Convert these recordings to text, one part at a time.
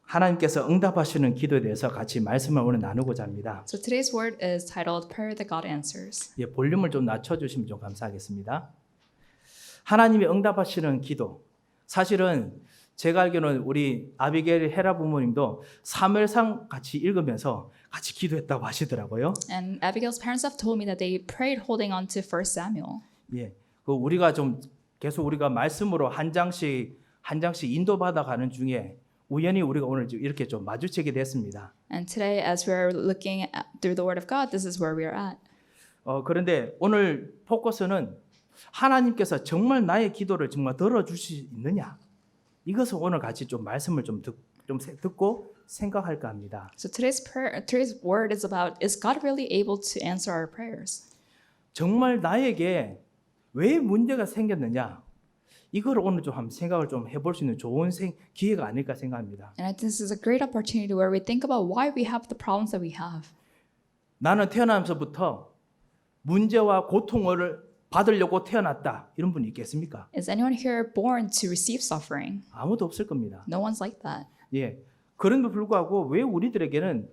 하나님께서 응답하시는 기도에 대해서 같이 말씀을 오늘 나누고자 합니다. So today's word is titled Prayer that God Answers. 예, 볼륨을 좀 낮춰주시면 좀 감사하겠습니다. 하나님이 응답하시는 기도. 사실은 제가 알기로는 우리 아비게일 헤라 부모님도 사무엘상 같이 읽으면서 같이 기도했다고 하시더라고요. And Abigail's parents have told me that they prayed holding on to 1 Samuel. 예, 그 우리가 좀 계속 우리가 말씀으로 한 장씩 인도받아 가는 중에 우연히 우리가 오늘 이렇게 좀 마주치게 됐습니다. And today, as we're looking through the Word of God, this is where we are at. 그런데 오늘 포커스는 하나님께서 정말 나의 기도를 정말 들어줄 수 있느냐? 이것을 오늘 같이 좀 말씀을 좀 듣고 생각할까 합니다. So today's word is about, is God really able to answer our prayers? 정말 나에게 왜 문제가 생겼느냐? 이걸 오늘 좀 한번 생각을 좀 해볼 수 있는 좋은 기회가 아닐까 생각합니다. And I think this is a great opportunity where we think about why we have the problems that we have. 나는 태어나면서부터 문제와 고통을 받으려고 태어났다. 이런 분이 있겠습니까? Is anyone here born to receive suffering? 아무도 없을 겁니다. No one's like that. 예. 그런데도 불구하고 왜 우리들에게는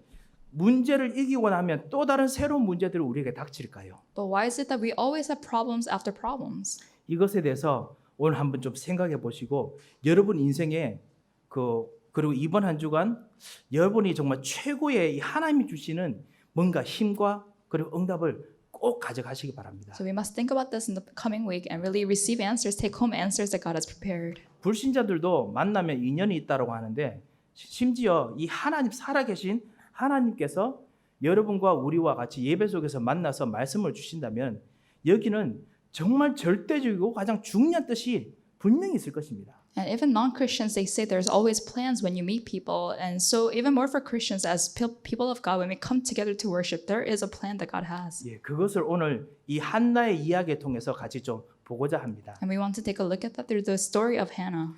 문제를 이기고 나면 또 다른 새로운 문제들이 우리에게 닥칠까요? But why is it that we always have problems after problems? 이것에 대해서 오늘 한번 좀 생각해 보시고 여러분 인생에 그리고 이번 한 주간 여러분이 정말 최고의 이 하나님이 주시는 뭔가 힘과 그리고 응답을 꼭 가져가시기 바랍니다. So we must think about this in the coming week and really receive answers, take home answers that God has prepared. 불신자들도 만나면 인연이 있다고 하는데 심지어 이 하나님 살아계신 하나님께서 여러분과 우리와 같이 예배 속에서 만나서 말씀을 주신다면 여기는 정말 절대적이고 가장 중요한 뜻이 분명히 있을 것입니다. And even non-Christians, they say there's always plans when you meet people. And so even more for Christians, as people of God, when we come together to worship, there is a plan that God has. 예, 그것을 오늘 이 한나의 이야기를 통해서 같이 좀 보고자 합니다. And we want to take a look at that through the story of Hannah.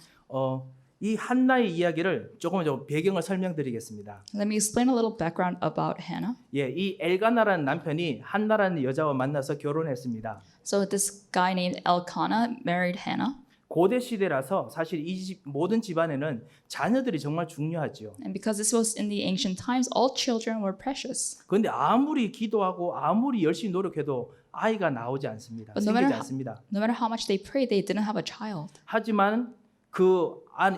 이 한나의 이야기를 조금 좀 배경을 설명드리겠습니다. Let me explain a little background about Hannah. 예, 이 엘가나라는 남편이 한나라는 여자와 만나서 결혼했습니다. So this guy named Elkanah married Hannah. 고대 시대라서 사실 모든 집안에는 자녀들이 정말 중요하지요. And because this was in the ancient times, all children were precious. 그런데 아무리 기도하고 아무리 열심히 노력해도 아이가 나오지 않습니다. But 생기지 않습니다. no matter how much they prayed, they didn't have a child. 하지만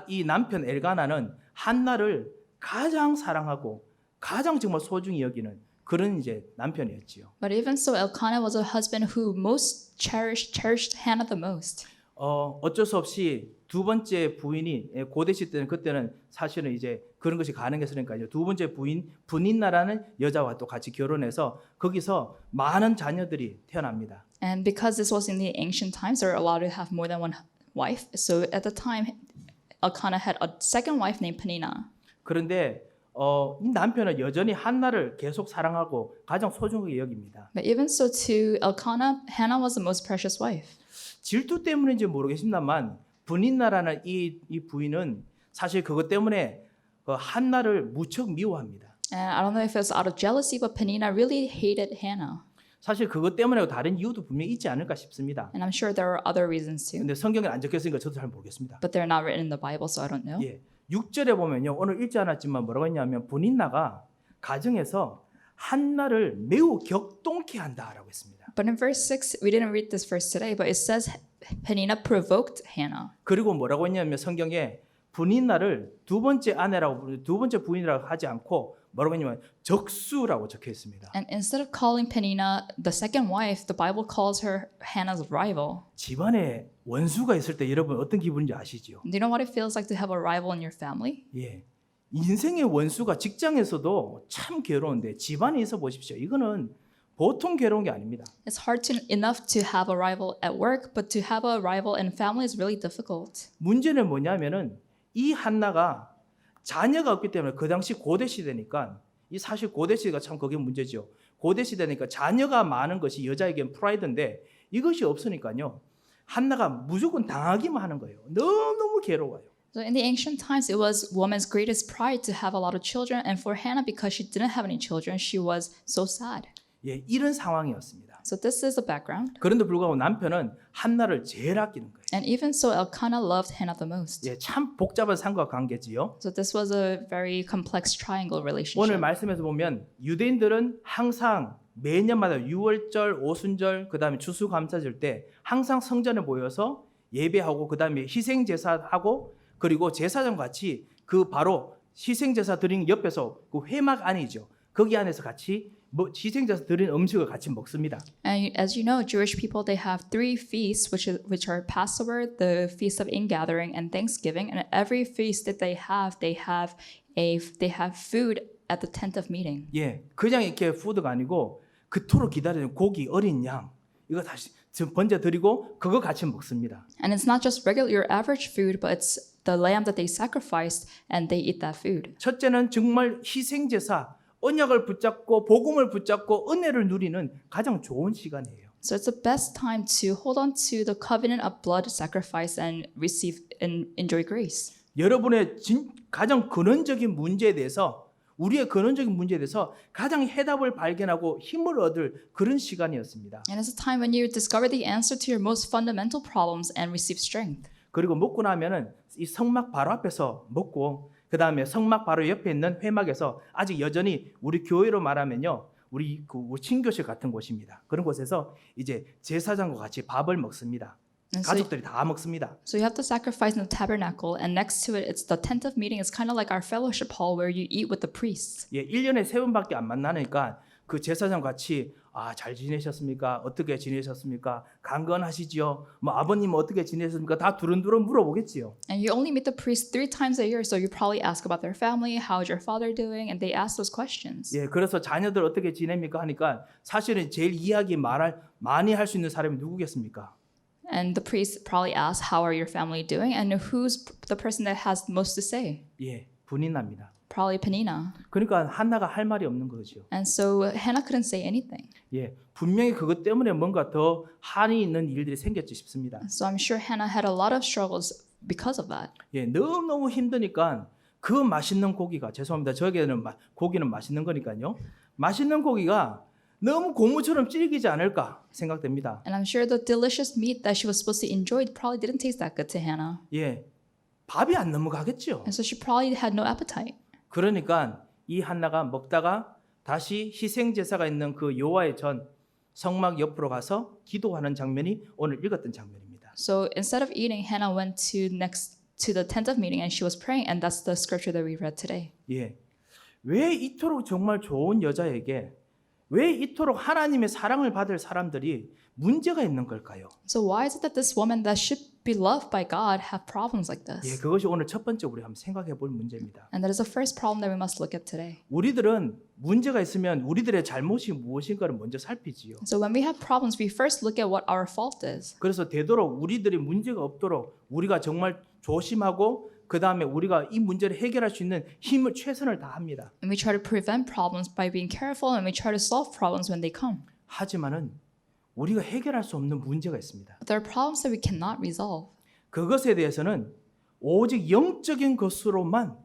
이 남편 엘가나는 한나를 가장 사랑하고 가장 정말 소중히 여기는 그런 이제 남편이었지요. But even so, Elkanah was a husband who most cherished Hannah the most. 어쩔 수 없이 두 번째 부인이 고대 시대는 그때는 사실은 이제 그런 것이 가능했으니까요. 두 번째 분인나라는 여자와 또 같이 결혼해서 거기서 많은 자녀들이 태어납니다. And because this was in the ancient times, they were allowed to have more than one wife. So at the time, Elkanah had a second wife named Peninnah. 그런데 이 남편은 여전히 한나를 계속 사랑하고 가장 소중하게 여깁니다. But even so, to Elkanah, Hannah was the most precious wife. 질투 때문인지 모르겠습니다만 분인나라는 이 부인은 사실 그것 때문에 한나를 무척 미워합니다. And I don't know if it was out of jealousy, but Peninnah really hated Hannah. 사실 그것 때문에 다른 이유도 분명히 있지 않을까 싶습니다. And I'm sure there are other reasons too. 근데 성경에 안 적혀 있으니까 저도 잘 모르겠습니다. But they're not written in the Bible, so I don't know. 예. 6절에 보면요. 오늘 읽지 않았지만 뭐라고 했냐면 분인나가 가정에서 한나를 매우 격동케 한다라고 했습니다. But in verse 6, we didn't read this verse today, but it says Peninnah provoked Hannah. 그리고 뭐라고 했냐면 성경에 분인나를 두 번째 부인이라고 하지 않고 뭐라고 했냐면 적수라고 적혀 있습니다. And instead of calling Peninnah the second wife, the Bible calls her Hannah's rival. 집안에 원수가 있을 때 여러분 어떤 기분인지 아시죠? Do you know what it feels like to have a rival in your family? 예. 인생의 원수가 직장에서도 참 괴로운데 집안에 있어 보십시오. 이거는 보통 괴로운 게 아닙니다. It's enough to have a rival at work, but to have a rival in family is really difficult. 문제는 뭐냐면은 이 한나가 자녀가 없기 때문에 그 당시 고대 시대니까 이 사실 고대 시대가 참 그게 문제죠. 고대 시대니까 자녀가 많은 것이 여자에겐 프라이드인데 이것이 없으니까요. 한나가 무조건 당하기만 하는 거예요. 너무 괴로워요. So in the ancient times, it was woman's greatest pride to have a lot of children, and for Hannah, because she didn't have any children, she was so sad. 예, 이런 상황이었습니다. So this is the background. 그런데 불구하고 남편은 한나를 제일 아끼는 거예요. And even so, Elkanah loved Hannah the most. 예, 참 복잡한 삼각관계지요. So this was a very complex triangle 오늘 relationship. 말씀에서 보면 유대인들은 항상 매년마다 6월절, 오순절, 그다음에 추수감사절 때 항상 성전에 모여서 예배하고 그다음에 희생제사하고 그리고 제사장 같이 그 바로 희생제사 드린 옆에서 그 회막 안이죠. 거기 안에서 같이 희생제사 드린 음식을 같이 먹습니다. And as you know, Jewish people, they have 3 feasts, which are Passover, the Feast of Ingathering, and Thanksgiving. And at every feast that they have food at the tent of meeting. 예, 그냥 이렇게 푸드가 아니고 그토록 기다리는 고기, 어린 양 이거 다시 번제 드리고 그거 같이 먹습니다. And it's not just regular, your average food, but it's the lamb that they sacrificed, and they eat that food. 첫째는 정말 희생제사, 언약을 붙잡고 복음을 붙잡고 은혜를 누리는 가장 좋은 시간이에요. So it's the best time to hold on to the covenant of blood sacrifice and receive and enjoy grace. 여러분의 가장 근원적인 문제에 대해서 우리의 근원적인 문제에 대해서 가장 해답을 발견하고 힘을 얻을 그런 시간이었습니다. And it's a time when you discover the answer to your most fundamental problems and receive strength. 그리고 먹고 나면은 이 성막 바로 앞에서 먹고 그 다음에 성막 바로 옆에 있는 회막에서 아직 여전히 우리 교회로 말하면요. 우리 친교실 같은 곳입니다. 그런 곳에서 이제 제사장과 같이 밥을 먹습니다. And so, 가족들이 다 먹습니다. so you have the sacrifice in the tabernacle, and next to it, it's the tent of meeting. It's kind of like our fellowship hall where you eat with the priests. 예, 1년에 3번밖에 안 만나니까 그 제사장 같이 잘 지내셨습니까? 어떻게 지내셨습니까? 강건하시지요? 뭐 아버님 어떻게 지내셨습니까? 다 두런두런 물어보겠지요. And you only meet the priest 3 times a year, so you probably ask about their family, how's your father doing, and they ask those questions. 예, 그래서 자녀들 어떻게 지냅니까? 하니까 사실은 제일 많이 할 수 있는 사람이 누구겠습니까? And the priest probably asks, how are your family doing? And who's the person that has most to say? 예, 분이 납니다. Probably Peninnah. 그러니까 한나가 할 말이 없는 거죠. And so Hannah couldn't say anything. 예, 분명히 그것 때문에 뭔가 더 한이 있는 일들이 생겼지 싶습니다. So I'm sure Hannah had a lot of struggles because of that. 예, 너무너무 힘드니까 그 맛있는 고기가 죄송합니다. 저에게는 고기는 맛있는 거니까요. 맛있는 고기가 너무 고무처럼 질기지 않을까 생각됩니다. And I'm sure the delicious meat that she was supposed to enjoy probably didn't taste that good to Hannah. 예, 밥이 안 넘어가겠죠. And so she probably had no appetite. 그러니까 이 한나가 먹다가 다시 희생 제사가 있는 그 여호와의 전 성막 옆으로 가서 기도하는 장면이 오늘 읽었던 장면입니다. So instead of eating, Hannah went next to the tent of meeting and she was praying, and that's the scripture that we read today. 예, 왜 이토록 정말 좋은 여자에게 왜 이토록 하나님의 사랑을 받을 사람들이 문제가 있는 걸까요? So why is it that this woman that should be loved by God have problems like 예, this? 그것이 오늘 첫 번째 우리 한번 생각해 볼 문제입니다. And that is the first problem that we must look at today. 우리들은 문제가 있으면 우리들의 잘못이 무엇인가를 먼저 살피지요. So when we have problems, we first look at what our fault is. 그래서 되도록 우리들이 문제가 없도록 우리가 정말 조심하고 그 다음에 우리가 이 문제를 해결할 수 있는 힘을 최선을 다합니다. And we try to prevent problems by being careful, and we try to solve problems when they come. 하지만은 우리가 해결할 수 없는 문제가 있습니다. But there are problems that we cannot resolve. 그것에 대해서는 오직 영적인 것으로만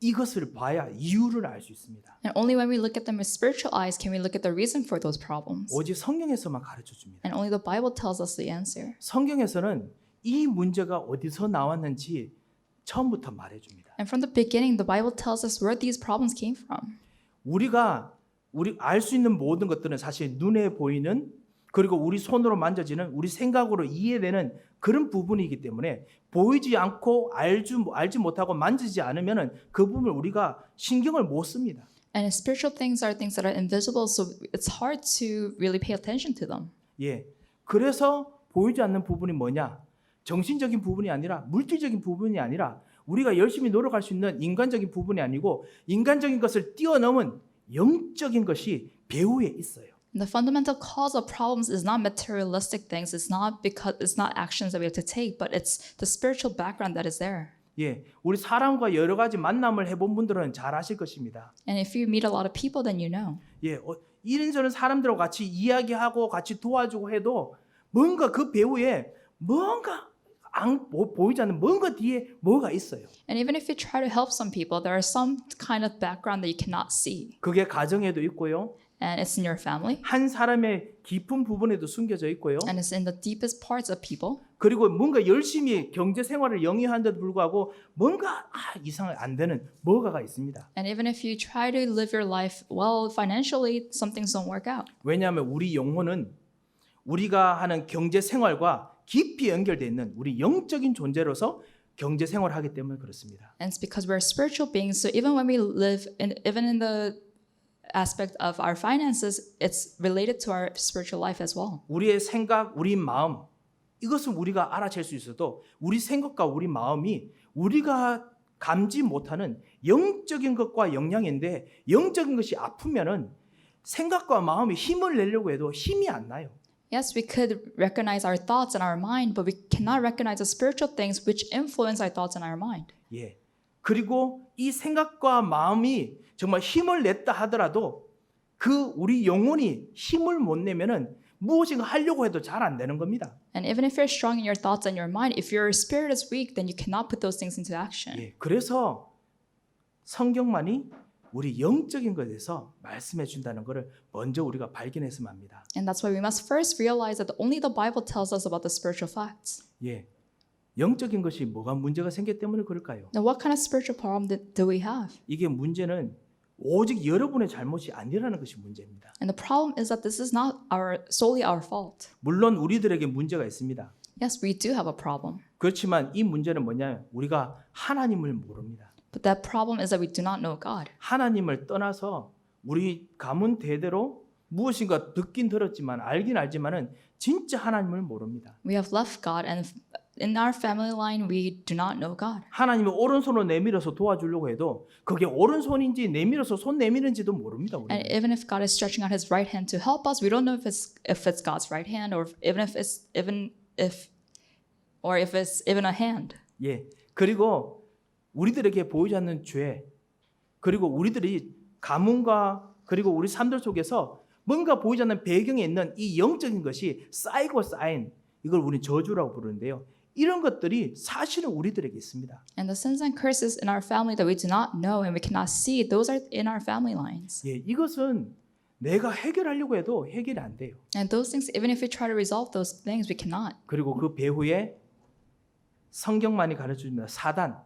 이것을 봐야 이유를 알 수 있습니다. And only when we look at them with spiritual eyes can we look at the reason for those problems. 오직 성경에서만 가르쳐 줍니다. And only the Bible tells us the answer. 성경에서는 이 문제가 어디서 나왔는지 처음부터 말해 줍니다. And from the beginning, the Bible tells us where these problems came from. 우리 알 수 있는 모든 것들은 사실 눈에 보이는 그리고 우리 손으로 만져지는 우리 생각으로 이해되는 그런 부분이기 때문에 보이지 않고 알지 못하고 만지지 않으면은 그 부분을 우리가 신경을 못 씁니다. And spiritual things are things that are invisible, so it's hard to really pay attention to them. 예. 그래서 보이지 않는 부분이 뭐냐? 정신적인 부분이 아니라 물질적인 부분이 아니라 우리가 열심히 노력할 수 있는 인간적인 부분이 아니고 인간적인 것을 뛰어넘은 영적인 것이 배후에 있어요. And the fundamental cause of problems is not materialistic things. It's not actions that we have to take, but it's the spiritual background that is there. 예, 우리 사람과 여러 가지 만남을 해본 분들은 잘 아실 것입니다. And if you meet a lot of people, then you know. 예, 이런저런 사람들과 같이 이야기하고 같이 도와주고 해도 뭔가 그 배후에 뭔가 보이지 않는 뭔가 뒤에 뭐가 있어요. And even if you try to help some people, there are some kind of background that you cannot see. 그게 가정에도 있고요. and it's in your family, 한 사람의 깊은 부분에도 숨겨져 있고요. and it's in the deepest parts of people. 그리고 뭔가 열심히 경제 생활을 영위하는데도 불구하고 뭔가 이상하게 안 되는 뭐가가 있습니다. And even if you try to live your life well financially, some things don't work out. 왜냐하면 우리 영혼은 우리가 하는 경제 생활과 깊이 연결되어 있는 우리 영적인 존재로서 경제 생활을 하기 때문에 그렇습니다. And it's because we're spiritual beings. So even when we live, even in the aspect of our finances, it's related to our spiritual life as well. 우리의 생각, 우리 마음 이것은 우리가 알아챌 수 있어도 우리 생각과 우리 마음이 우리가 감지 못하는 영적인 것과 영향인데 영적인 것이 아프면은 생각과 마음이 힘을 내려고 해도 힘이 안 나요. Yes, we could recognize our thoughts in our mind, but we cannot recognize the spiritual things which influence our thoughts in our mind. 예. 그리고 이 생각과 마음이 정말 힘을 냈다 하더라도 그 우리 영혼이 힘을 못 내면은 무엇인가 하려고 해도 잘 안 되는 겁니다. And even if you're strong in your thoughts and your mind, if your spirit is weak, then you cannot put those things into action. 예. 그래서 성경만이 우리 영적인 것에서 말씀해 준다는 것을 먼저 우리가 발견했으면 합니다. And that's why we must first realize that only the Bible tells us about the spiritual facts. 예. 영적인 것이 뭐가 문제가 생겼기 때문에 그럴까요? Now, what kind of spiritual problem do we have? 이게 문제는 오직 여러분의 잘못이 아니라는 것이 문제입니다. And the problem is that this is not solely our fault. 물론 우리들에게 문제가 있습니다. Yes, we do have a problem. 그렇지만 이 문제는 뭐냐면 우리가 하나님을 모릅니다. But that problem is that we do not know God. 하나님을 떠나서 우리 가문 대대로 무엇인가 듣긴 들었지만 알긴 알지만은 진짜 하나님을 모릅니다. We have left God, and in our family line, we do not know God. 하나님을 오른손으로 내밀어서 도와주려고 해도 그게 오른손인지 내밀어서 손 내미는지도 모릅니다. 우리는. And even if God is stretching out His right hand to help us, we don't know if it's God's right hand, or if it's even a hand. 예. 그리고 우리들에게 보이지 않는 죄, 그리고 우리들이 가문과 그리고 우리 삶들 속에서 뭔가 보이지 않는 배경에 있는 이 영적인 것이 쌓이고 쌓인 이걸 우리 저주라고 부르는데요. 이런 것들이 사실은 우리들에게 있습니다. And the sins and curses in our family that we do not know and we cannot see, those are in our family lines. 예, 이것은 내가 해결하려고 해도 해결이 안 돼요. And those things, even if we try to resolve those things, we cannot. 그리고 그 배후에 성경만이 가르쳐줍니다. 사단,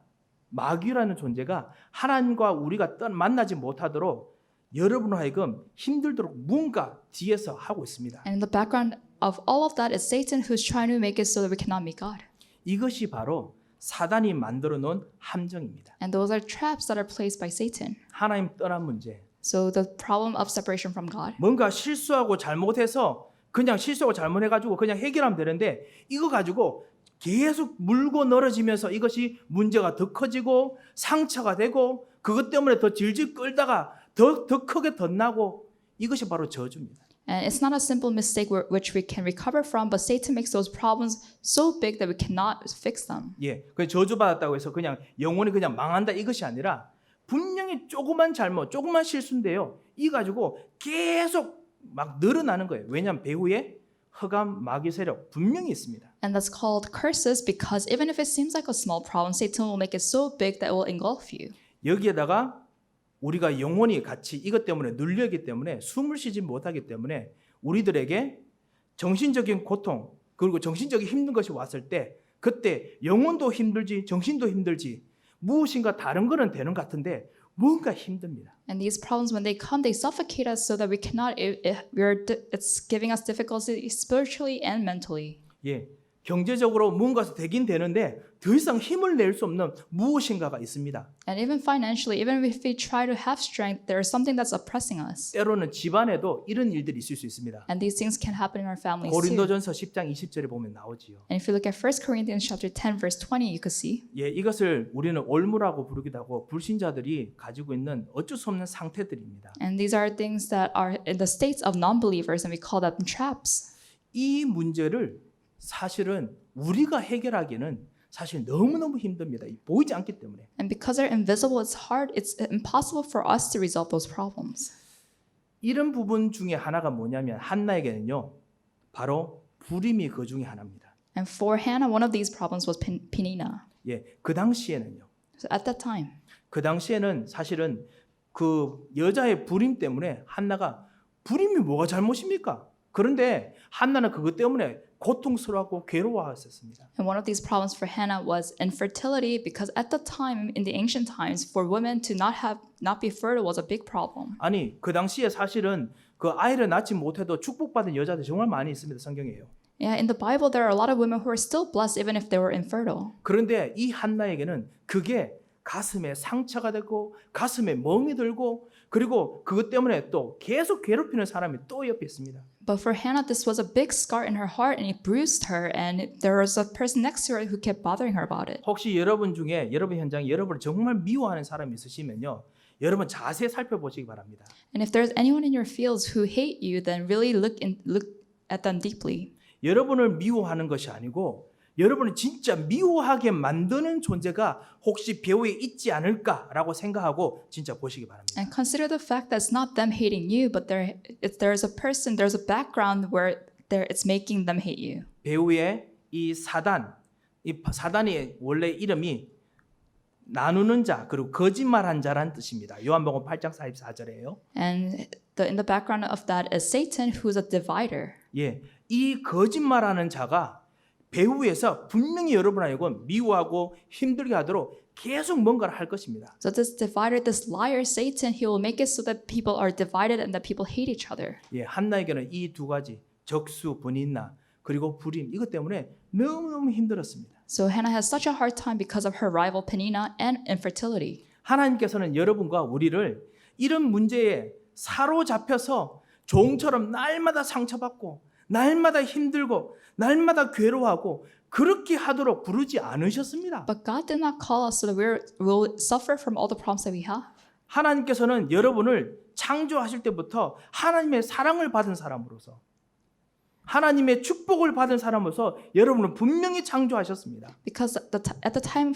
마귀라는 존재가 하나님과 우리가 만나지 못하도록 여러분을 하여금 힘들도록 뭔가 뒤에서 하고 있습니다. And in the background of all of that is Satan, who's trying to make it so that we cannot meet God. 이것이 바로 사단이 만들어 놓은 함정입니다. And those are traps that are placed by Satan. 하나님 떠난 문제. So the problem of separation from God. 뭔가 실수하고 잘못해서 그냥 실수하고 잘못해가지고 그냥 해결하면 되는데 이거 가지고 계속 물고 늘어지면서 이것이 문제가 더 커지고 상처가 되고 그것 때문에 더 질질 끌다가 더 크게 덧나고 이것이 바로 저주입니다. And it's not a simple mistake which we can recover from, but Satan makes those problems so big that we cannot fix them. 예, 그 저주받았다고 해서 그냥 영혼이 그냥 망한다 이것이 아니라 분명히 조그만 잘못, 조그만 실수인데요. 이 가지고 계속 막 늘어나는 거예요. 왜냐하면 배후에 흑암 마귀 세력 분명히 있습니다. And that's called curses because even if it seems like a small problem, Satan will make it so big that it will engulf you. 여기에다가 우리가 영혼이 같이 이것 때문에 눌려있기 때문에 숨을 쉬지 못하기 때문에 우리들에게 정신적인 고통 그리고 정신적인 힘든 것이 왔을 때 그때 영혼도 힘들지 정신도 힘들지 무엇인가 다른 거는 되는 것 같은데 뭔가 힘듭니다. And these problems, when they come, they suffocate us so that we cannot. It's giving us difficulty spiritually and mentally. 예, 경제적으로 뭔가 되긴 되는데 더 이상 힘을 낼 수 없는 무엇인가가 있습니다. And even financially, even if we try to have strength, there is something that's oppressing us. 때로는 집안에도 이런 일들이 있을 수 있습니다. And these things can happen in our families too. 고린도전서 10장 20절에 보면 나오지요. And if you look at 1 Corinthians chapter 10 verse 20, you could see. 예, 이것을 우리는 올무라고 부르기도 하고 불신자들이 가지고 있는 어쩔 수 없는 상태들입니다. And these are things that are in the states of non-believers, and we call them traps. 이 문제를 사실은 우리가 해결하기는 사실 너무너무 힘듭니다. 보이지 않기 때문에. And because they're invisible, it's hard, it's impossible for us to resolve those problems. 이런 부분 중에 하나가 뭐냐면 한나에게는요. 바로 불임이 그 중에 하나입니다. And for Hannah, one of these problems was Penina. 예, 그 당시에는요. So at that time, 그 당시에는 사실은 그 여자의 불임 때문에 한나가 불임이 뭐가 잘못입니까? 그런데 한나는 그것 때문에 고통스러워하고 괴로워했었습니다. And one of these problems for Hannah was infertility because at the time in the ancient times for women to not be fertile was a big problem. 아니 그 당시에 사실은 그 아이를 낳지 못해도 축복받은 여자들 정말 많이 있습니다. 성경에요. Yeah, in the Bible there are a lot of women who are still blessed even if they were infertile. 그런데 이 한나에게는 그게 가슴에 상처가 되고 가슴에 멍이 들고 그리고 그것 때문에 또 계속 괴롭히는 사람이 또 옆에 있습니다. But for Hannah, this was a big scar in her heart and it bruised her. And there was a person next to her who kept bothering her about it. 혹시 여러분 중에 여러분 현장에 여러분을 정말 미워하는 사람이 있으시면요. 여러분 자세히 살펴보시기 바랍니다. And if there's anyone in your fields who hate you, then really look at them deeply. 여러분을 미워하는 것이 아니고 여러분을 진짜 미워하게 만드는 존재가 혹시 배후에 있지 않을까라고 생각하고 진짜 보시기 바랍니다. And consider the fact that it's not them hating you, but there's a person, there's a background where it's making them hate you. 배후에 이 사단이 원래 이름이 나누는 자 그리고 거짓말한 자라는 뜻입니다. 요한복음 8장 44절이에요. And in the background of that is Satan, who's a divider. 예, 이 거짓말하는 자가 배후에서 분명히 여러분 알고 미워하고 힘들게 하도록 계속 뭔가를 할 것입니다. So this divider, this liar, Satan, he will make it so that people are divided and that people hate each other. 예, 한나에게는 이 두 가지 적수, 분인나 그리고 불임 이것 때문에 너무너무 힘들었습니다. So Hannah has such a hard time because of her rival Peninnah and infertility. 하나님께서는 여러분과 우리를 이런 문제에 사로잡혀서 종처럼 날마다 상처받고 날마다 힘들고 날마다 괴로워하고 그렇게 하도록 부르지 않으셨습니다. But God did not call us so that we'll suffer from all the problems that we have. 하나님께서는 여러분을 창조하실 때부터 하나님의 사랑을 받은 사람으로서 하나님의 축복을 받은 사람으로서 여러분을 분명히 창조하셨습니다. Because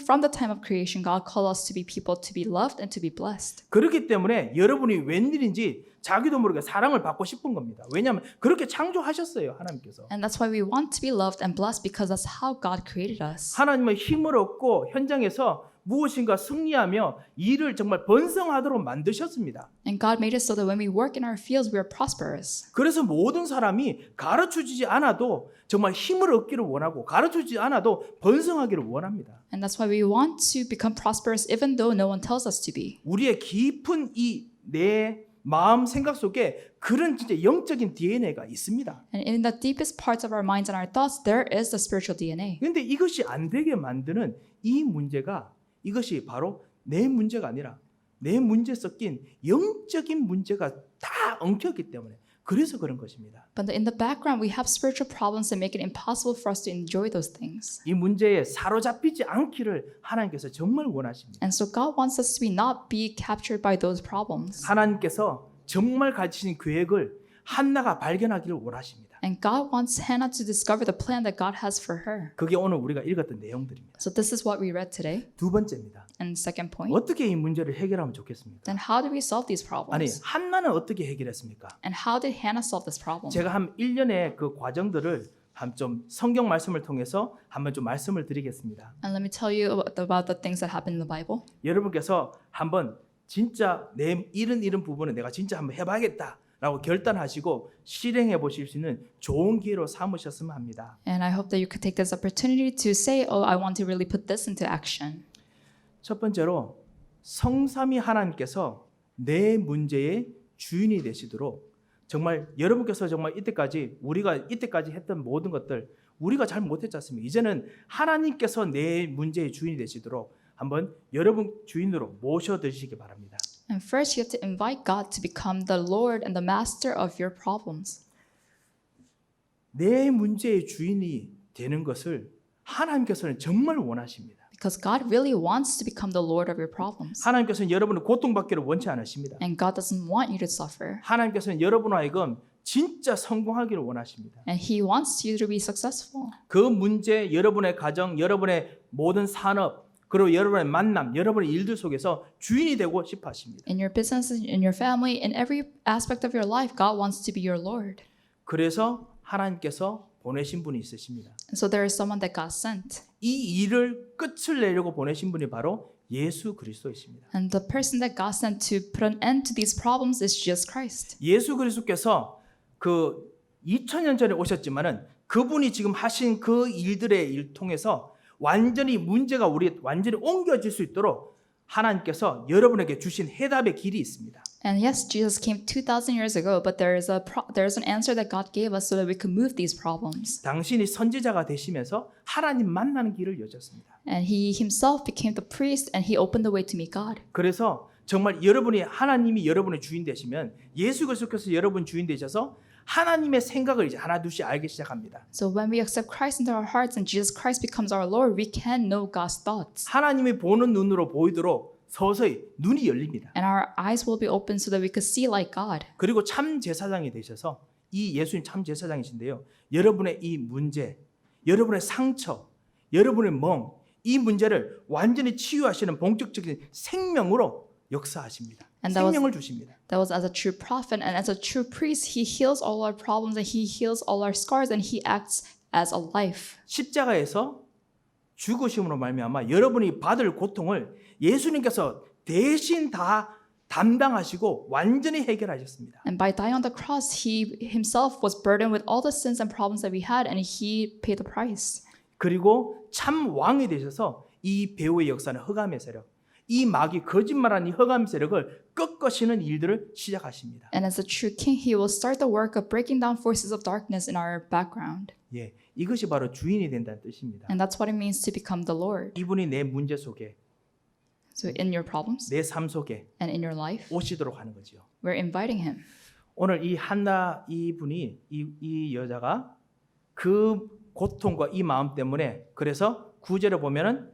from the time of creation, God called us to be people to be loved and to be blessed. 그렇기 때문에 여러분이 웬일인지 자기도 모르게 사랑을 받고 싶은 겁니다. 왜냐하면 그렇게 창조하셨어요, 하나님께서. And that's why we want to be loved and blessed because that's how God created us. 하나님은 힘을 얻고 현장에서 무엇인가 승리하며 일을 정말 번성하도록 만드셨습니다. And God made it so that when we work in our fields, we are prosperous. 그래서 모든 사람이 가르쳐주지 않아도 정말 힘을 얻기를 원하고 가르쳐주지 않아도 번성하기를 원합니다. And that's why we want to become prosperous even though no one tells us to be. 우리의 깊은 이 내 마음 생각 속에 그런 진짜 영적인 DNA가 있습니다. And in the deepest parts of our minds and our thoughts, there is the spiritual DNA. 그런데 이것이 안 되게 만드는 이 문제가 이것이 바로 내 문제가 아니라 내 문제 섞인 영적인 문제가 다 엉켰기 때문에 그래서 그런 것입니다. But in the background, we have spiritual problems that make it impossible for us to enjoy those things. 이 문제에 사로잡히지 않기를 하나님께서 정말 원하십니다. And so God wants us to not be captured by those problems. 하나님께서 정말 가지신 계획을 한나가 발견하기를 원하십니다. And God wants Hannah to discover the plan that God has for her. 그게 오늘 우리가 읽었던 내용들입니다. So this is what we read today. 두 번째입니다. And second point, 어떻게 이 문제를 해결하면 좋겠습니까? then how do we solve these 아니, problems? 한나는 어떻게 해결했습니까? And how did Hannah solve this problem? 제가 한 1년의 그 과정들을 좀 성경 말씀을 통해서 한번 좀 말씀을 드리겠습니다. And let me tell you about the things that happen in the Bible. 여러분께서 한번 진짜 내 이런 부분은 내가 진짜 한번 해봐야겠다라고 결단하시고 실행해 보실 수 있는 좋은 기회로 삼으셨으면 합니다. And I hope that you could take this opportunity to say, oh, I want to really put this into action. 첫 번째로 성삼위 하나님께서 내 문제의 주인이 되시도록 정말 여러분께서 정말 우리가 이때까지 했던 모든 것들 우리가 잘 못했지 않습니까? 이제는 하나님께서 내 문제의 주인이 되시도록 한번 여러분 주인으로 모셔드리시기 바랍니다. And first, you have to invite God to become the Lord and the master of your problems. 내 문제의 주인이 되는 것을 하나님께서는 정말 원하십니다. Because God really wants to become the Lord of your problems. 하나님께서는 여러분을 고통받기를 원치 않으십니다. And God doesn't want you to suffer. 하나님께서는 여러분과 하여금 진짜 성공하기를 원하십니다. And He wants you to be successful. 그 문제, 여러분의 가정, 여러분의 모든 산업, 그리고 여러분의 만남, 여러분의 일들 속에서 주인이 되고 싶어 하십니다. In your business, in your family, in every aspect of your life, God wants to be your Lord. 그래서 하나님께서 보내신 분이 있으십니다. And so there is someone that God sent. 이 일을 끝을 내려고 보내신 분이 바로 예수 그리스도이십니다. And the person that God sent to put an end to these problems is Jesus Christ. 예수 그리스도께서 그 2000년 전에 오셨지만은 그분이 지금 하신 그 일들의 일 통해서 완전히 문제가 우리 완전히 옮겨질 수 있도록 하나님께서 여러분에게 주신 해답의 길이 있습니다. And yes, Jesus came 2,000 years ago, but there's an answer that God gave us so that we could move these problems. 당신이 선지자가 되시면서 하나님 만나는 길을 여셨습니다. And he himself became the priest and he opened the way to meet God. 그래서 정말 여러분이 하나님이 여러분의 주인 되시면 예수 그리스도께서 여러분 주인 되셔서 하나님의 생각을 이제 하나 둘씩 알기 시작합니다. So when we accept Christ into our hearts and Jesus Christ becomes our Lord, we can know God's thoughts. 하나님이 보는 눈으로 보이도록 서서히 눈이 열립니다. And our eyes will be open so that we could see like God. 그리고 참 제사장이 되셔서 이 예수님 참 제사장이신데요. 여러분의 이 문제, 여러분의 상처, 여러분의 멍, 이 문제를 완전히 치유하시는 본격적인 생명으로 역사하십니다. And that was- 생명을 주십니다. That was as a true prophet and as a true priest, he heals all our problems and he heals all our scars and he acts as a life. 십자가에서 죽으심으로 말미암아 여러분이 받을 고통을 예수님께서 대신 다 담당하시고 완전히 해결하셨습니다. And by dying on the cross, he himself was burdened with all the sins and problems that we had and he paid the price. 그리고 참 왕이 되셔서 이 배후의 역사는 흑암의 세력, 이 마귀 거짓말한 이 흑암의 세력을 꺾으시는 일들을 시작하십니다. And as a true king, he will start the work of breaking down forces of darkness in our background. 예, 이것이 바로 주인이 된다는 뜻입니다. And that's what it means to become the Lord. 이분이 내 문제 속에, So in your problems 내 삶 속에 and in your life, 오시도록 하는 거지요. we're inviting him. 오늘 이 한나 이분이 이 여자가 그 고통과 이 마음 때문에 그래서 9절에 보면은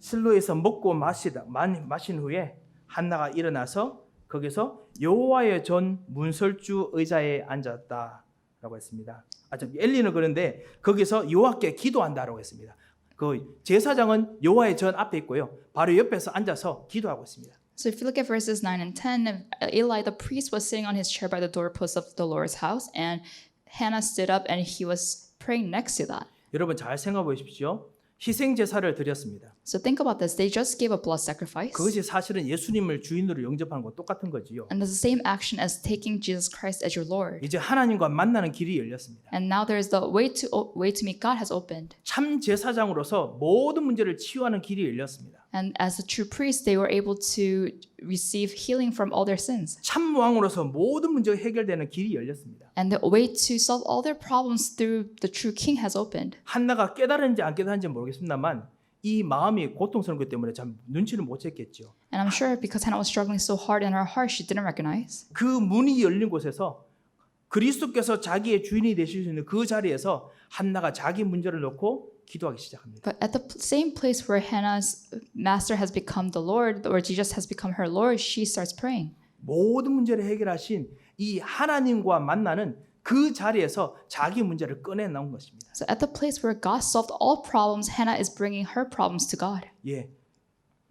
실로에서 먹고 마신 후에 한나가 일어나서 거기서 여호와의 전 문설주 의자에 앉았다라고 했습니다. 엘리는 그런데 거기서 여호와께 기도한다라고 했습니다. 그 제사장은 여호와의 전 앞에 있고요. 바로 옆에서 앉아서 기도하고 있습니다. So if you look at verses 9 and 10, Eli the priest was sitting on his chair by the doorpost of the Lord's house, and Hannah stood up and he was praying next to that. 여러분 잘 생각해 보십시오. 희생 제사를 드렸습니다. So think about this. They just gave a blood sacrifice. 그것이 사실은 예수님을 주인으로 영접하는 것 똑같은 거지요. And it's the same action as taking Jesus Christ as your Lord. 이제 하나님과 만나는 길이 열렸습니다. And now there's the way to meet God has opened. 참 제사장으로서 모든 문제를 치유하는 길이 열렸습니다. And as a true priest, they were able to receive healing from all their sins. 참 왕으로서 모든 문제가 해결되는 길이 열렸습니다. And the way to solve all their problems through the true king has opened. 한나가 깨달은지 안 깨달은지 모르겠습니다만 이 마음이 고통스러운 것 때문에 참 눈치를 못 챘겠죠. And I'm sure because Hannah was struggling so hard in her heart, she didn't recognize. 그 문이 열린 곳에서 그리스도께서 자기의 주인이 되실 수 있는 그 자리에서 한나가 자기 문제를 놓고 기도하기 시작합니다. But at the same place where Hannah's master has become the Lord, or Jesus has become her Lord, she starts praying. 모든 문제를 해결하신 이 하나님과 만나는 그 자리에서 자기 문제를 꺼내 나온 것입니다. So at the place where God solved all problems, Hannah is bringing her problems to God. 예,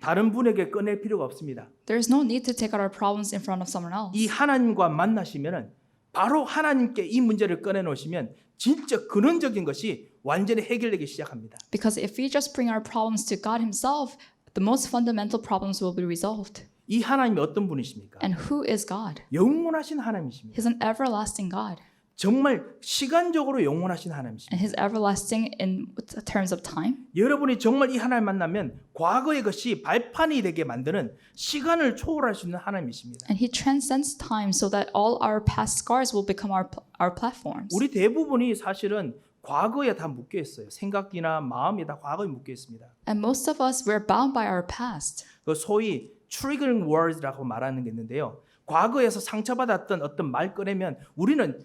다른 분에게 꺼낼 필요가 없습니다. There is no need to take out our problems in front of someone else. 이 하나님과 만나시면은 바로 하나님께 이 문제를 꺼내 놓으시면 진짜 근원적인 것이 완전히 해결되기 시작합니다. Because if we just bring our problems to God Himself, the most fundamental problems will be resolved. 이 하나님이 어떤 분이십니까? And who is God? 영원하신 하나님이십니다. He's an everlasting God. 정말 시간적으로 영원하신 하나님이십니다. And He's everlasting in terms of time. 여러분이 정말 이 하나님 만나면 과거의 것이 발판이 되게 만드는 시간을 초월할 수 있는 하나님이십니다. And He transcends time so that all our past scars will become our platforms. 우리 대부분이 사실은 과거에 다 묶여 있어요. 생각이나 마음이 다 과거에 묶여 있습니다. And most of us, we're bound by our past. 그 소위 triggering words라고 말하는 게 있는데요. 과거에서 상처받았던 어떤 말 꺼내면 우리는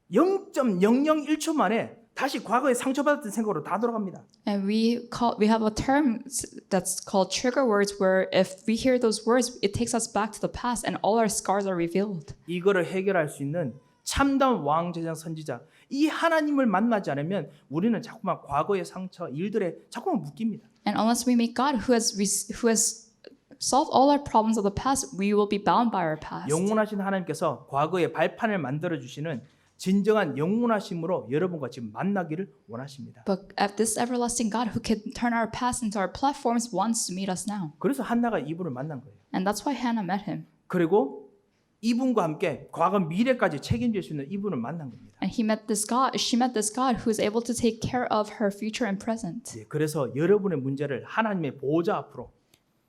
0.001초 만에 다시 과거에 상처받았던 생각으로 다 돌아갑니다. And we have a term that's called trigger words where if we hear those words, it takes us back to the past and all our scars are revealed. 이거를 해결할 수 있는 참담 왕 제사장 선지자 이 하나님을 만나지 않으면 우리는 자꾸만 과거의 상처 일들에 자꾸만 묶입니다. And unless we meet God who has solved all our problems of the past, we will be bound by our past. 영원하신 하나님께서 과거의 발판을 만들어 주시는 진정한 영원하심으로 여러분과 지금 만나기를 원하십니다. But at this everlasting God who can turn our past into our platforms wants to meet us now. 그래서 한나가 이분을 만난 거예요. And that's why Hannah met him. 그리고 이분과 함께 과거 미래까지 책임질 수 있는 이분을 만난 겁니다. And she met this God who is able to take care of her future and present. 예, 그래서 여러분의 문제를 하나님의 보호자 앞으로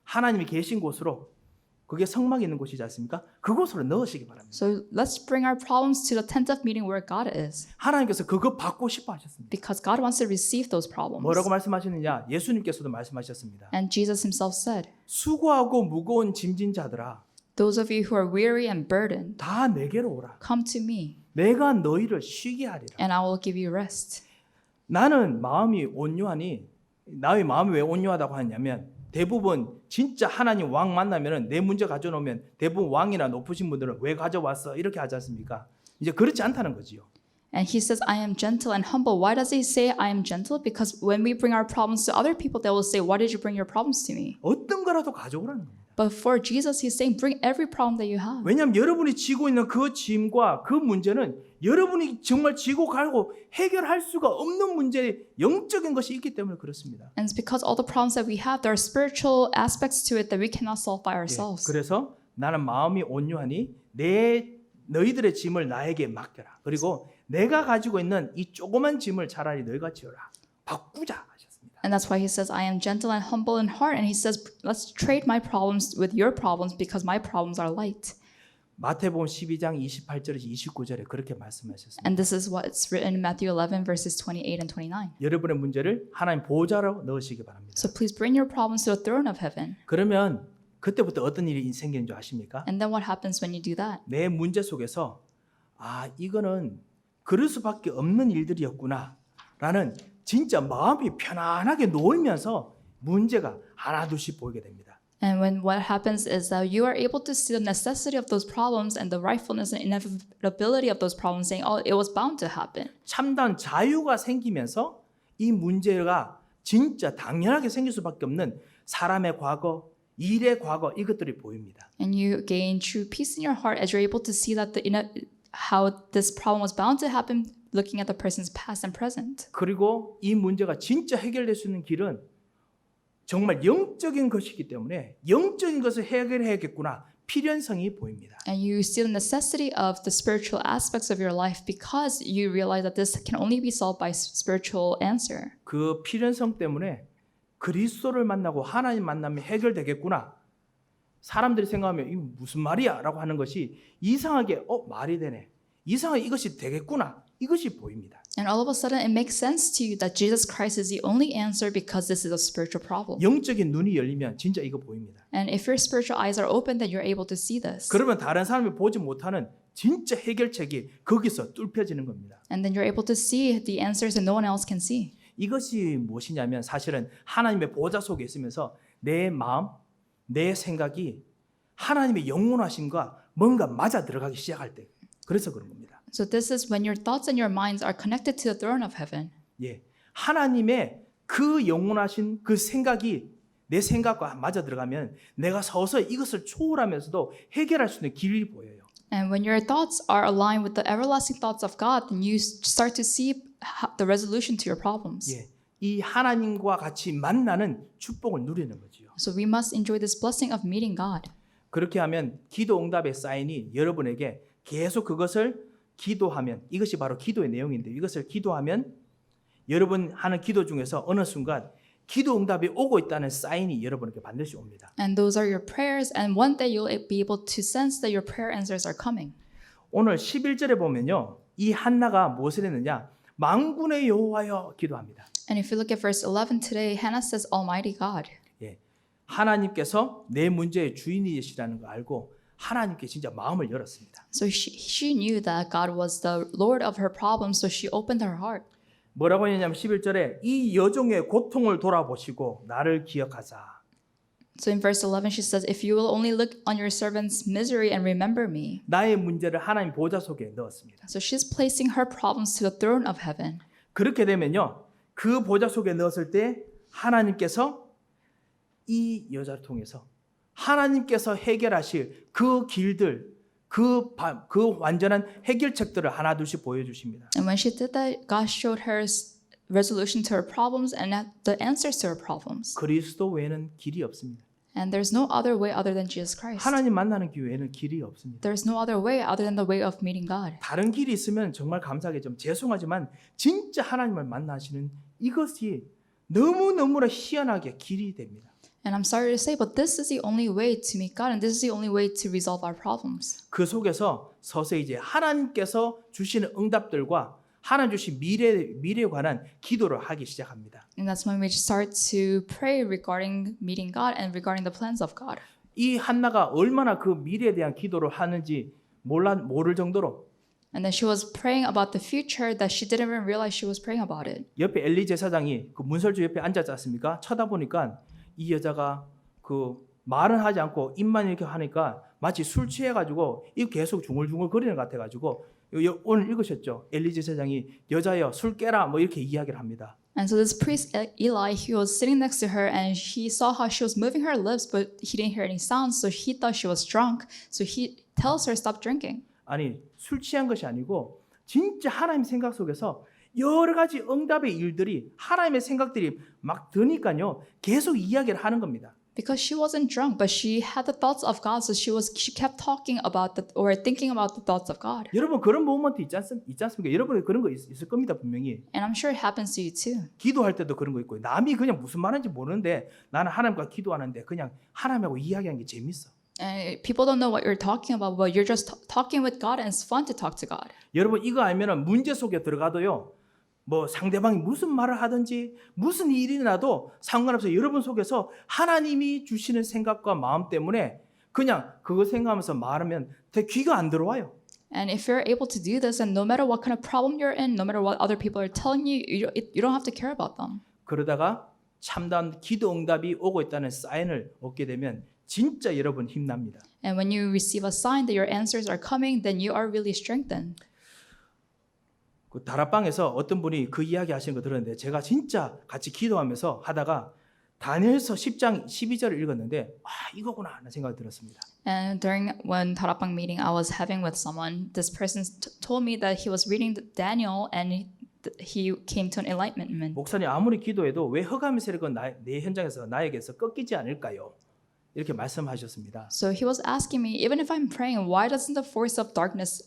하나님이 계신 곳으로 그게 성막이 있는 곳이지 않습니까? 그곳으로 넣으시기 바랍니다. So let's bring our problems to the tent of meeting where God is. 하나님께서 그거 받고 싶어 하셨습니다. Because God wants to receive those problems. 뭐라고 말씀하셨느냐? 예수님께서도 말씀하셨습니다. And Jesus himself said, 수고하고 무거운 짐진 자들아 those of you who are weary and burdened, 다 내게로 오라. come to me, 내가 너희를 쉬게 하리라. and I will give you rest. 나는 마음이 온유하니 나의 마음이 왜 온유하다고 하냐면 대부분 진짜 하나님 왕 만나면은 내 문제 가져놓으면 대부분 왕이나 높으신 분들은 왜 가져왔어? 이렇게 하지 않습니까? 이제 그렇지 않다는 거지요. And he says, I am gentle and humble. Why does he say I am gentle? Because when we bring our problems to other people, they will say, why did you bring your problems to me? 어떤 거라도 가져오라는 겁니다. But for Jesus, he's saying, bring every problem that you have. 왜냐하면 여러분이 지고 있는 그 짐과 그 문제는 여러분이 정말 지고 갈고 해결할 수가 없는 문제의 영적인 것이 있기 때문에 그렇습니다. And it's because all the problems that we have, there are spiritual aspects to it that we cannot solve by 예, ourselves. 그래서 나는 마음이 온유하니 너희들의 짐을 나에게 맡겨라. 그리고 내가 가지고 있는 이 조그만 짐을 차라리 너희가 지어라. 바꾸자 하셨습니다. And that's why he says, I am gentle and humble in heart. And he says, let's trade my problems with your problems because my problems are light. 마태복음 12장 28절에서 29절에 그렇게 말씀하셨습니다. And this is what's written in Matthew 11, verses 28 and 29. 여러분의 문제를 하나님 보호자로 넣으시기 바랍니다. So please bring your problems to the throne of heaven. 그러면 그때부터 어떤 일이 생기는 줄 아십니까? And then what happens when you do that? 내 문제 속에서 아 이거는 그럴 수밖에 없는 일들이었구나 라는 진짜 마음이 편안하게 놓이면서 문제가 하나둘씩 보이게 됩니다. And when what happens is that you are able to see the necessity of those problems and the rightfulness and inevitability of those problems, saying, oh, it was bound to happen. 참다운 자유가 생기면서 이 문제가 진짜 당연하게 생길 수밖에 없는 사람의 과거, 일의 과거 이것들이 보입니다. And you gain true peace in your heart as you're able to see that how this problem was bound to happen, looking at the person's past and present. 그리고 이 문제가 진짜 해결될 수 있는 길은 정말 영적인 것이기 때문에 영적인 것을 해결해야겠구나 필연성이 보입니다. And you see the necessity of the spiritual aspects of your life because you realize that this can only be solved by spiritual answer. 그 필연성 때문에 그리스도를 만나고 하나님 만나면 해결되겠구나. 사람들이 생각하면 이거 무슨 말이야? 라고 하는 것이 이상하게 말이 되네. 이상하게 이것이 되겠구나. 이것이 보입니다. And all of a sudden it makes sense to you that Jesus Christ is the only answer because this is a spiritual problem. 영적인 눈이 열리면 진짜 이거 보입니다. And if your spiritual eyes are open, then you're able to see this. 그러면 다른 사람이 보지 못하는 진짜 해결책이 거기서 뚫혀지는 겁니다. And then you're able to see the answers that no one else can see. 이것이 무엇이냐면 사실은 하나님의 보좌 속에 있으면서 내 마음, 내 생각이 하나님의 영원하심과 뭔가 맞아 들어가기 시작할 때 그래서 그런 겁니다. So this is when your thoughts and your minds are connected to the throne of heaven. 예, 하나님의 그 영원하신 그 생각이 내 생각과 맞아 들어가면 내가 서서히 이것을 초월하면서도 해결할 수 있는 길이 보여요. And when your thoughts are aligned with the everlasting thoughts of God, then you start to see the resolution to your problems. 예, 이 하나님과 같이 만나는 축복을 누리는 거지요. So we must enjoy this blessing of meeting God. 그렇게 하면 기도 응답의 사인이 여러분에게 계속 그것을 기도하면 이것이 바로 기도의 내용인데 이것을 기도하면 여러분 하는 기도 중에서 어느 순간 기도 응답이 오고 있다는 사인이 여러분에게 반드시 옵니다. And those are your prayers, and one day you'll be able to sense that your prayer answers are coming. 오늘 11절에 보면요. 이 한나가 무엇을 했느냐? 만군의 여호와여 기도합니다. And if you look at verse 11 today, Hannah says, Almighty God. 예, 하나님께서 내 문제의 주인이시라는 걸 알고 하나님께 진짜 마음을 열었습니다. So she knew that God was the Lord of her problems, so she opened her heart. 뭐라고 했냐면 11절에 이 여종의 고통을 돌아보시고 나를 기억하사. So in verse 11 she says, if you will only look on your servant's misery and remember me. 나의 문제를 하나님 보좌 속에 넣었습니다. So she's placing her problems to the throne of heaven. 그렇게 되면요. 그 보좌 속에 넣었을 때 하나님께서 이 여자를 통해서 하나님께서 해결하실 그 길들, 그 완전한 해결책들을 하나둘씩 보여주십니다. And when she did that, God showed her resolution to her problems and the answers to her problems. 그리스도 외에는 길이 없습니다. And there's no other way other than Jesus Christ. 하나님 만나는 길 외에는 길이 없습니다. There's no other way other than the way of meeting God. 다른 길이 있으면 정말 감사하게 좀 죄송하지만 진짜 하나님을 만나시는 이것이 너무너무나 희한하게 길이 됩니다. And I'm sorry to say, but this is the only way to meet God, and this is the only way to resolve our problems. 그 속에서 서서히 이제 하나님께서 주시는 응답들과 하나님 주신 미래에 관한 기도를 하기 시작합니다. And that's when we start to pray regarding meeting God and regarding the plans of God. 이 한나가 얼마나 그 미래에 대한 기도를 하는지 모를 정도로 And then she was praying about the future that she didn't even realize she was praying about it. 옆에 엘리 제사장이 그 문설주 옆에 앉았지 않습니까? 쳐다보니까 이 여자가 그 말은 하지 않고 입만 이렇게 하니까 마치 술 취해가지고 입 계속 중얼중얼 거리는 것 같아가지고 오늘 읽으셨죠? 엘리 제사장이 여자여 술 깨라 뭐 이렇게 이야기를 합니다. And so this priest Eli, he was sitting next to her, and he saw how she was moving her lips, but he didn't hear any sounds, so he thought she was drunk. So he tells her stop drinking. 아니 술 취한 것이 아니고 진짜 하나님 생각 속에서 여러 가지 응답의 일들이 하나님의 생각들이 막 드니까요 계속 이야기를 하는 겁니다. Because she wasn't drunk, but she had the thoughts of God, so she kept talking about or thinking about the thoughts of God. 여러분 그런 모먼트 있지 않습니까? 여러분이 그런 거 있을 겁니다 분명히. And I'm sure it happens to you too. 기도할 때도 그런 거 있고 남이 그냥 무슨 말하는지 모르는데 나는 하나님과 기도하는데 그냥 하나님하고 이야기하는 게 재밌어. And people don't know what you're talking about, but you're just talking with God, and it's fun to talk to God. 여러분 이거 알면은 문제 속에 들어가도요. 뭐 상대방이 무슨 말을 하든지 무슨 일이 나도 상관없어요. 여러분 속에서 하나님이 주시는 생각과 마음 때문에 그냥 그거 생각하면서 말하면 되게 귀가 안 들어와요. And if you're able to do this, and no matter what kind of problem you're in, no matter what other people are telling you, you don't have to care about them. 그러다가 참다운 기도 응답이 오고 있다는 사인을 얻게 되면 진짜 여러분 힘납니다. And when you receive a sign that your answers are coming, then you are really strengthened. 그 다락방에서 어떤 분이 그 이야기 하시는 거 들었는데 제가 진짜 같이 기도하면서 하다가 다니엘서 10장 12절을 읽었는데 아 이거구나 하는 생각이 들었습니다. And when Tarapang meeting I was having with someone, this person told me that he was reading Daniel and he came to an enlightenment. 목사님 아무리 기도해도 왜 흑암의 세력은 내 현장에서 나에게서 꺾이지 않을까요? 이렇게 말씀하셨습니다. So he was asking me, even if I'm praying, why doesn't the force of darkness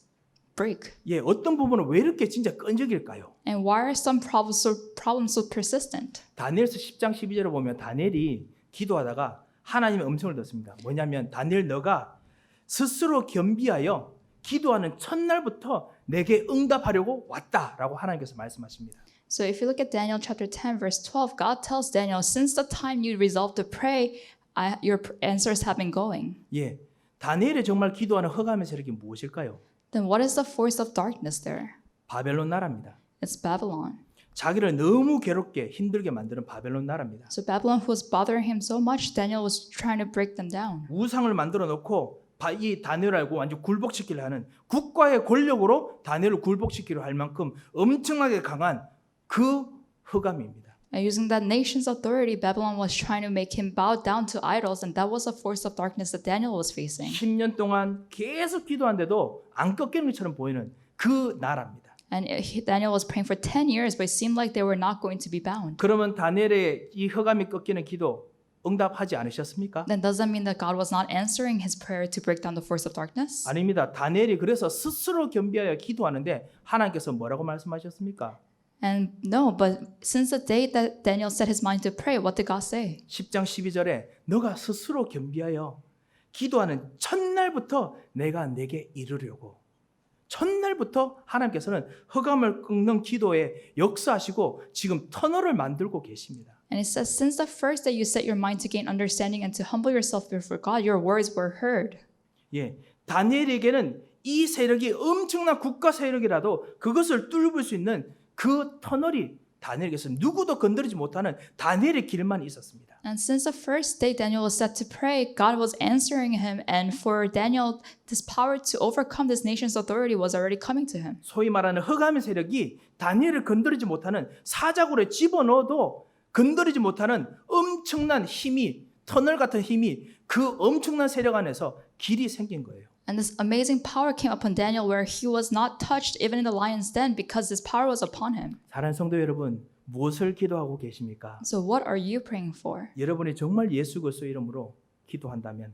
break? 예, 어떤 부분은 왜 이렇게 진짜 끈적일까요? And why are some problems so persistent? 다니엘서 10장 12절을 보면 다니엘이 기도하다가 하나님의 음성을 듣습니다. 뭐냐면 다니엘 너가 스스로 겸비하여 기도하는 첫날부터 내게 응답하려고 왔다라고 하나님께서 말씀하십니다. So if you look at Daniel chapter 10 verse 12, God tells Daniel, since the time you resolved to pray, your answers have been going. 예, 다니엘이 정말 기도하는 흑암의 세력이 무엇일까요? Then what is the force of darkness there? 바벨론 나라입니다. It's Babylon. 자기를 너무 괴롭게 힘들게 만드는 바벨론 나라입니다. So Babylon, who was bothering him so much, Daniel was trying to break them down. 우상을 만들어 놓고 이 다니엘을 알고 완전 굴복시키려 하는 국가의 권력으로 다니엘을 굴복시키려 할 만큼 엄청나게 강한 그 흑암입니다. And using that nation's authority, Babylon was trying to make him bow down to idols, and that was a force of darkness that Daniel was facing. 10년 동안 계속 기도한데도 안 꺾이는 것처럼 보이는 그 나라입니다. And Daniel was praying for 10 years, but it seemed like they were not going to be bound. 그러면 다니엘의 이 흑암이 꺾이는 기도 응답하지 않으셨습니까? Then does that mean that God was not answering his prayer to break down the force of darkness? 아닙니다. 다니엘이 그래서 스스로 겸비하여 기도하는데 하나님께서 뭐라고 말씀하셨습니까? And no, but since the day that Daniel set his mind to pray, what did God say? 10장 12절에 너가 스스로 겸비하여 기도하는 첫날부터 내가 내게 이르려고 첫날부터 하나님께서는 흑암을 꺾는 기도에 역사하시고 지금 터널을 만들고 계십니다. And it says, since the first day you set your mind to gain understanding and to humble yourself before God, your words were heard. 예, 다니엘에게는 이 세력이 엄청난 국가 세력이라도 그것을 뚫을 수 있는 그 터널이 다니엘에게서 누구도 건드리지 못하는 다니엘의 길만 있었습니다. And since the first day Daniel was set to pray, God was answering him. And for Daniel, this power to overcome this nation's authority was already coming to him. 소위 말하는 흑암의 세력이 다니엘을 건드리지 못하는 사자굴에 집어넣어도 건드리지 못하는 엄청난 힘이 터널 같은 힘이 그 엄청난 세력 안에서 길이 생긴 거예요. And this amazing power came upon Daniel where he was not touched even in the lion's den because this power was upon him. 사랑하는 성도 여러분, 무엇을 기도하고 계십니까? So what are you praying for? 여러분이 정말 예수 그리스도 이름으로 기도한다면,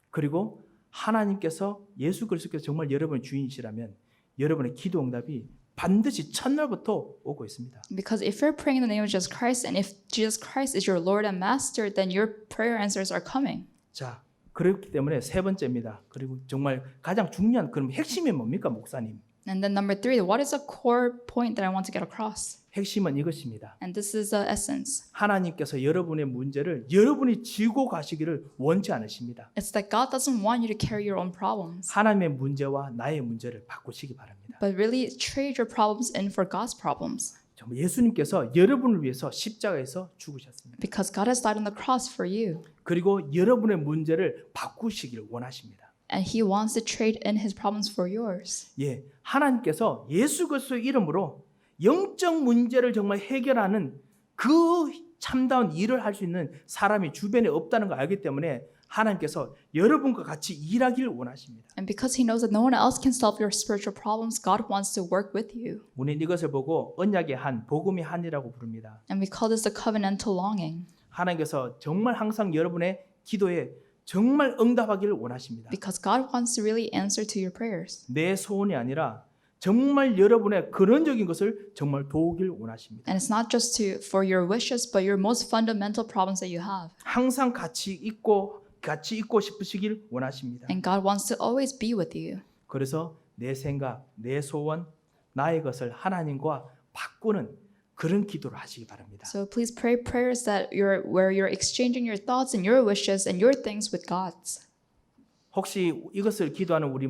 그리고 하나님께서 예수 그리스도께서 정말 여러분의 주인이시라면 여러분의 기도 응답이 반드시 첫날부터 오고 있습니다. Because if you're praying in the name of Jesus Christ and if Jesus Christ is your Lord and Master, then your prayer answers are coming. 자, 그렇기 때문에 세 번째입니다. 그리고 정말 가장 중요한 그럼 핵심이 뭡니까, 목사님? And then number 3, what is a core point that I want to get across? 핵심은 이것입니다. And this is the essence. 하나님께서 여러분의 문제를 여러분이 지고 가시기를 원치 않으십니다. It's that God doesn't want you to carry your own problems, 하나님의 문제와 나의 문제를 바꾸시기 바랍니다. but really trade your problems in for God's problems. 정말 예수님께서 여러분을 위해서 십자가에서 죽으셨습니다. Because God has died on the cross for you. 그리고 여러분의 문제를 바꾸시기를 원하십니다. And He wants to trade in His problems for yours. 예, 하나님께서 예수 그리스도의 이름으로 영적 문제를 정말 해결하는 그 참다운 일을 할 수 있는 사람이 주변에 없다는 걸 알기 때문에 하나님께서 여러분과 같이 일하기를 원하십니다. And because He knows that no one else can solve your spiritual problems, God wants to work with you. 우리는 이것을 보고 언약의 한, 복음의 한이라고 부릅니다. And we call this the covenantal longing. 하나님께서 정말 항상 여러분의 기도에 정말 응답하기를 원하십니다. Because God wants to really answer to your prayers. 내 소원이 아니라 정말 여러분의 근원적인 것을 정말 도우길 원하십니다. And it's not just for your wishes, but your most fundamental problems that you have. 항상 같이 있고 싶으시길 원하십니다. And God wants to always be with you. 그래서 내 생각, 내 소원, 나의 것을 하나님과 바꾸는 그런 기도를 하시기 바랍니다. So please pray prayers that where you're exchanging your thoughts and your wishes and your things with God's. 혹시 이것을 기도하는 우리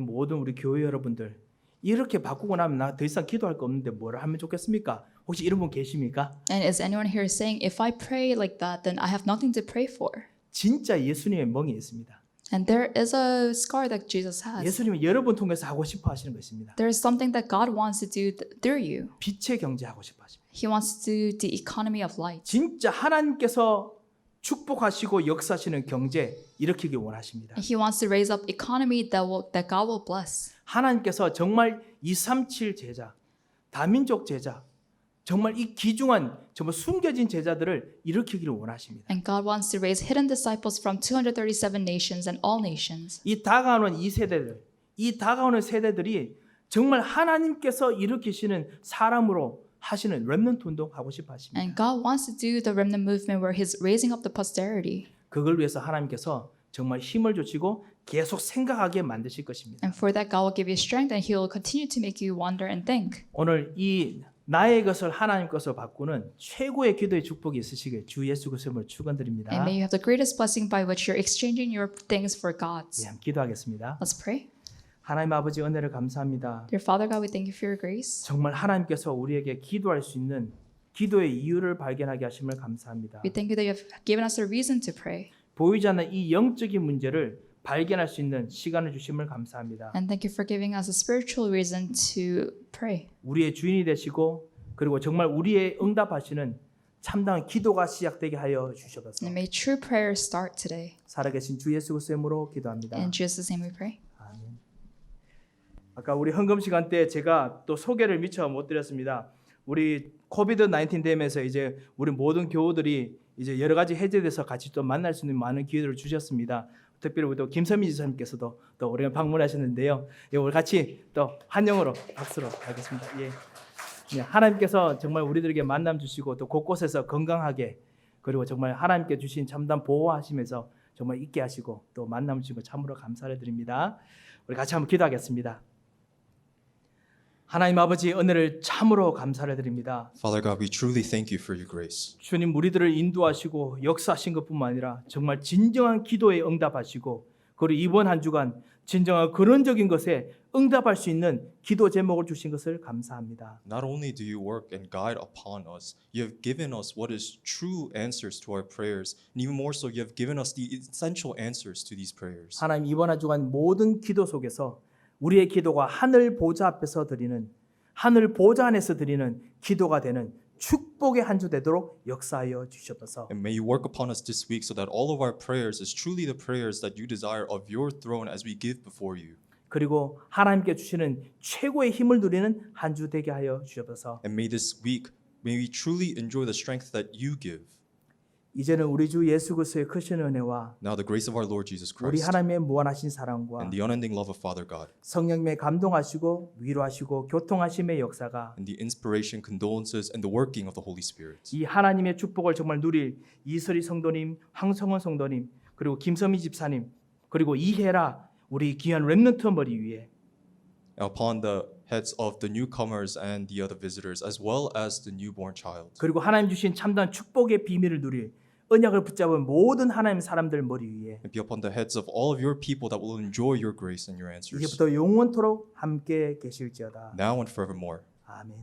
교회 여러분들, 이렇게 바꾸고 나면 나 더 이상 기도할 거 없는데 뭐를 하면 좋겠습니까? 혹시 이런 분 계십니까? And is anyone here saying, if I pray like that, then I have nothing to pray for? 진짜 예수님의 멍이 있습니다. And there is a scar that Jesus has. 예수님이 여러분 통해서 하고 싶어 하시는 것입니다. There is something that God wants to do through you. 빛의 경제 하고 싶어 하십니다. He wants to do the economy of light. 진짜 하나님께서 축복하시고 역사하시는 경제 일으키기 원하십니다. And He wants to raise up economy that God will bless. 하나님께서 정말 237 제자, 다민족 제자, 정말 이 귀중한 정말 숨겨진 제자들을 일으키기를 원하십니다. And God wants to raise hidden disciples from 237 nations and all nations. 이 다가오는 이 세대들, 이 다가오는 세대들이 정말 하나님께서 일으키시는 사람으로 하시는 렘넌트 운동 하고 싶어 하십니다. And God wants to do the remnant movement where He's raising up the posterity. 그걸 위해서 하나님께서 정말 힘을 주시고 계속 생각하게 만드실 것입니다. And for that, God will give you strength and He will continue to make you wonder and think. 오늘 이 나의 것을 하나님 것으로 바꾸는 최고의 기도의 축복이 있으시길 주 예수 그리스도를 축원드립니다. And may you have the greatest blessing by which you're exchanging your things for God's. 예, 기도하겠습니다. Let's pray. 하나님 아버지 은혜를 감사합니다. Dear Father God, we thank you for your grace. 정말 하나님께서 우리에게 기도할 수 있는 기도의 이유를 발견하게 하심을 감사합니다. We thank you that you have given us a reason to pray. 보이지 않는 이 영적인 문제를 발견할 수 있는 시간을 주심을 감사합니다. And thank you for giving us a spiritual reason to pray. 우리의 주인이 되시고 그리고 정말 우리의 응답하시는 참다운 기도가 시작되게 하여 주셔서 And may true prayer start today. 살아계신 주 예수 그리스도의 이름으로 기도합니다. In Jesus' name we pray. 아멘. 아까 우리 헌금 시간 때 제가 또 소개를 미처 못 드렸습니다. 우리 코비드 19 되면서 이제 우리 모든 교우들이 이제 여러 가지 해제돼서 같이 또 만날 수 있는 많은 기회를 주셨습니다. 특별히 우리 또 김선미 지사님께서도 또 오랜만에 방문하셨는데요. 오늘 같이 또 한영으로 박수로 하겠습니다. 예. 네, 하나님께서 정말 우리들에게 만남 주시고 또 곳곳에서 건강하게 그리고 정말 하나님께 주신 참담 보호하시면서 정말 있게 하시고 또 만남 주시고 참으로 감사를 드립니다. 우리 같이 한번 기도하겠습니다. 하나님 아버지 은혜를 참으로 감사를 드립니다. Father God, we truly thank you for your grace. 주님 우리들을 인도하시고 역사하신 것뿐만 아니라 정말 진정한 기도에 응답하시고 그리고 이번 한 주간 진정한 근원적인 것에 응답할 수 있는 기도 제목을 주신 것을 감사합니다. Not only do you work and guide upon us, you have given us what is true answers to our prayers, and even more so, you have given us the essential answers to these prayers. 하나님 이번 한 주간 모든 기도 속에서 우리의 기도가 하늘 보좌 앞에서 드리는 하늘 보좌 안에서 드리는 기도가 되는 축복의 한 주 되도록 역사하여 주시옵소서. And may you work upon us this week so that all of our prayers is truly the prayers that you desire of your throne as we give before you. 그리고 하나님께 주시는 최고의 힘을 누리는 한 주 되게 하여 주시옵소서. And may this week, may we truly enjoy the strength that you give. 이제는 우리 주 예수 그리스도의 크신 은혜와 Now the grace of our Lord Jesus 우리 Christ 하나님의 무한하신 사랑과 and the unending love of Father God 성령님의 감동하시고 위로하시고 교통하심의 역사가 and the inspiration, condolences, and the working of the Holy Spirit. 이 하나님의 축복을 정말 누릴 이설희 성도님, 황성원 성도님, 그리고 김서미 집사님, 그리고 이혜라 우리 귀한 렘넌트 머리 위에 Upon the heads of the newcomers and the other visitors, as well as the newborn child. 그리고 하나님 주신 참다운 축복의 비밀을 누릴 언약을 붙잡은 모든 하나님 사람들 머리 위에 And be upon the heads of all of your people that will enjoy your grace and your answers. 이제부터 영원토록 함께 계실지어다. Now and forevermore. 아멘.